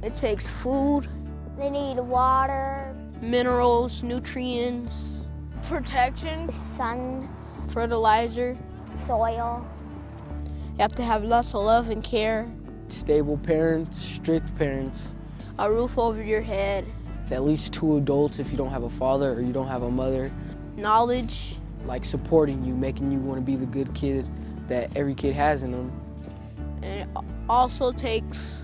It takes food. They need water, Minerals, nutrients, protection, sun, fertilizer. soil. You have to have lots of love and care. Stable parents, strict parents. A roof over your head. At least 2 adults if you don't have a father or you don't have a mother. Knowledge. Like supporting you, making you want to be the good kid that every kid has in them. And it also takes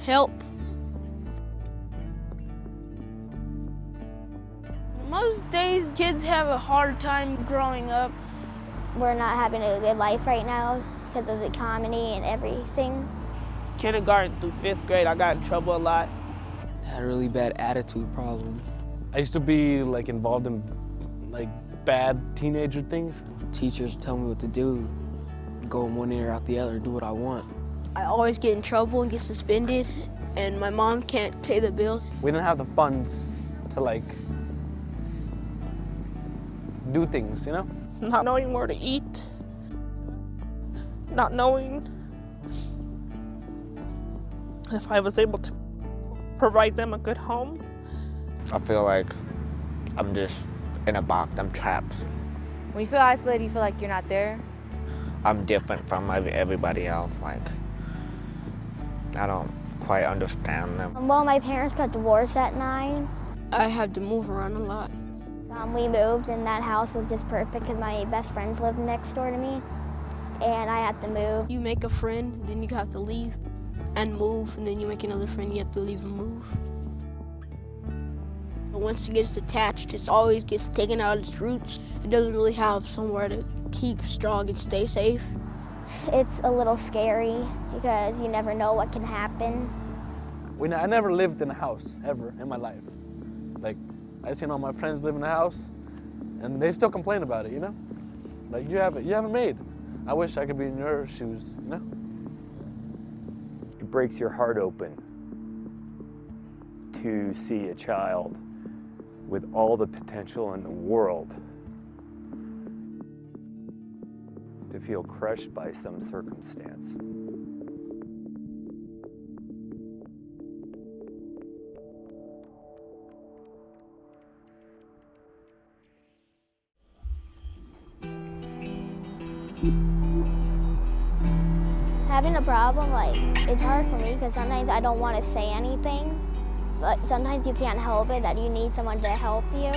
help. Most days, kids have a hard time growing up. We're not having a good life right now because of the economy and everything. Kindergarten through 5th grade, I got in trouble a lot. Had a really bad attitude problem. I used to be involved in bad teenager things. Teachers tell me what to do. Go in one ear out the other, do what I want. I always get in trouble and get suspended, and my mom can't pay the bills. We didn't have the funds to do things, you know? Not knowing where to eat, not knowing if I was able to provide them a good home. I feel like I'm just in a box, I'm trapped. When you feel isolated, you feel like you're not there. I'm different from everybody else. I don't quite understand them. Well, my parents got divorced at 9. I had to move around a lot. We moved and that house was just perfect because my best friends lived next door to me and I had to move. You make a friend, then you have to leave and move, and then you make another friend, you have to leave and move. But once it gets attached, it always gets taken out of its roots. It doesn't really have somewhere to keep strong and stay safe. It's a little scary because you never know what can happen. I never lived in a house, ever, in my life. I seen all my friends live in a house, and they still complain about it, you know? You have a maid. I wish I could be in your shoes, you know? It breaks your heart open to see a child with all the potential in the world to feel crushed by some circumstance. Having a problem, it's hard for me because sometimes I don't want to say anything, but sometimes you can't help it, that you need someone to help you.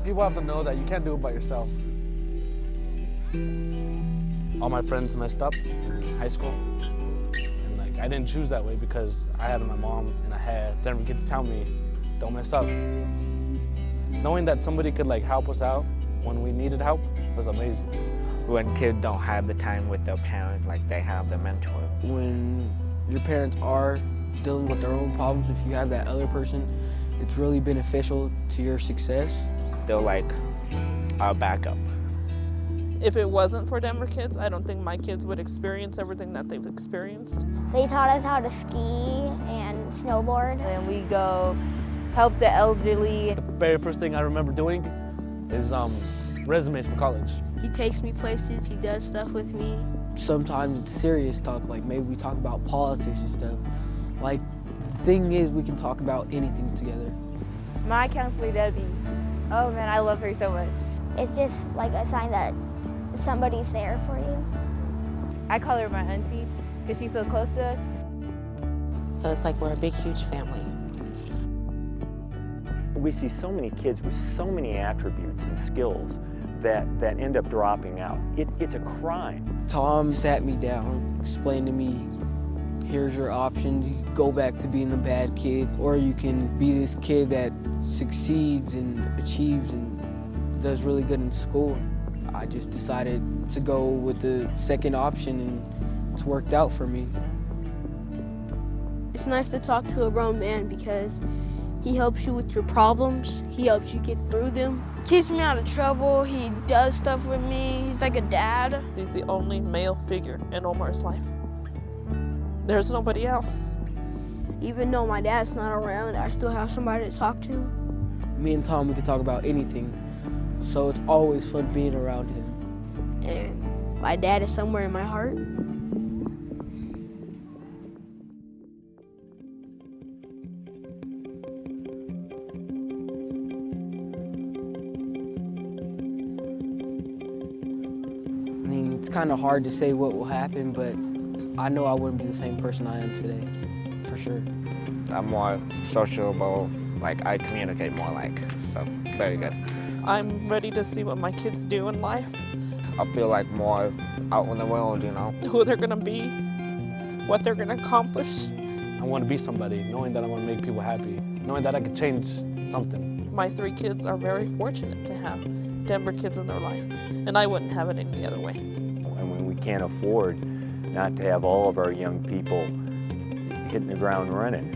People have to know that you can't do it by yourself. All my friends messed up in high school, and I didn't choose that way because I had my mom and I had Denver kids tell me, don't mess up. Knowing that somebody could help us out when we needed help was amazing. When kids don't have the time with their parents, they have the mentor. When your parents are dealing with their own problems, if you have that other person, it's really beneficial to your success. They're our backup. If it wasn't for Denver Kids, I don't think my kids would experience everything that they've experienced. They taught us how to ski and snowboard. And we go help the elderly. The very first thing I remember doing is resumes for college. He takes me places, he does stuff with me. Sometimes it's serious talk, maybe we talk about politics and stuff. The thing is, we can talk about anything together. My counselor, Debbie, oh man, I love her so much. It's just a sign that somebody's there for you. I call her my auntie because she's so close to us. So it's we're a big, huge family. We see so many kids with so many attributes and skills that end up dropping out. It's a crime. Tom sat me down, explained to me, here's your options. You can go back to being the bad kid, or you can be this kid that succeeds and achieves and does really good in school. I just decided to go with the second option, and it's worked out for me. It's nice to talk to a grown man because he helps you with your problems, he helps you get through them. Keeps me out of trouble, he does stuff with me, he's like a dad. He's the only male figure in Omar's life. There's nobody else. Even though my dad's not around, I still have somebody to talk to. Me and Tom, we can talk about anything, so it's always fun being around him. And my dad is somewhere in my heart. I mean, it's kind of hard to say what will happen, but I know I wouldn't be the same person I am today, for sure. I'm more sociable, like I communicate more, like, so very good. I'm ready to see what my kids do in life, I feel like more out in the world, you know. who they're gonna be, what they're gonna accomplish. I want to be somebody, knowing that I want to make people happy, knowing that I could change something. My 3 kids are very fortunate to have Denver kids in their life, and I wouldn't have it any other way. And when we can't afford not to have all of our young people hitting the ground running,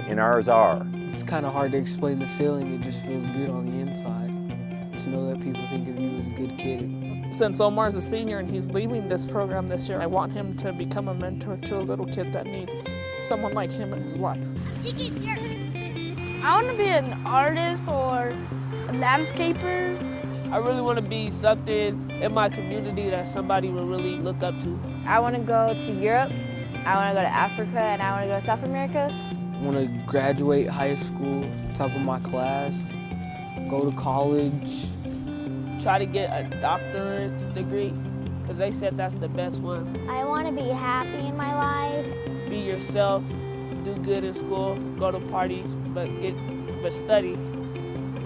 and ours are. It's kind of hard to explain the feeling. It just feels good on the inside to know that people think of you as a good kid. Since Omar's a senior and he's leaving this program this year, I want him to become a mentor to a little kid that needs someone like him in his life. I want to be an artist or a landscaper. I really want to be something in my community that somebody will really look up to. I want to go to Europe, I want to go to Africa, and I want to go to South America. I want to graduate high school, top of my class, go to college. Try to get a doctorate's degree, because they said that's the best one. I want to be happy in my life. Be yourself, do good in school, go to parties, but study.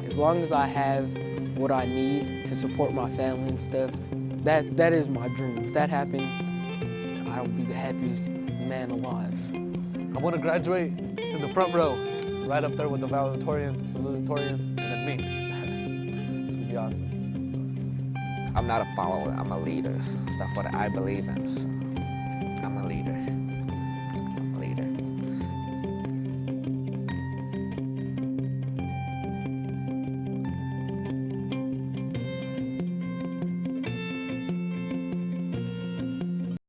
As long as I have what I need to support my family and stuff, that is my dream. If that happened, I would be the happiest man alive. I want to graduate in the front row, right up there with the valedictorian, salutatorian, and then me. This would be awesome. I'm not a follower, I'm a leader. That's what I believe in. So.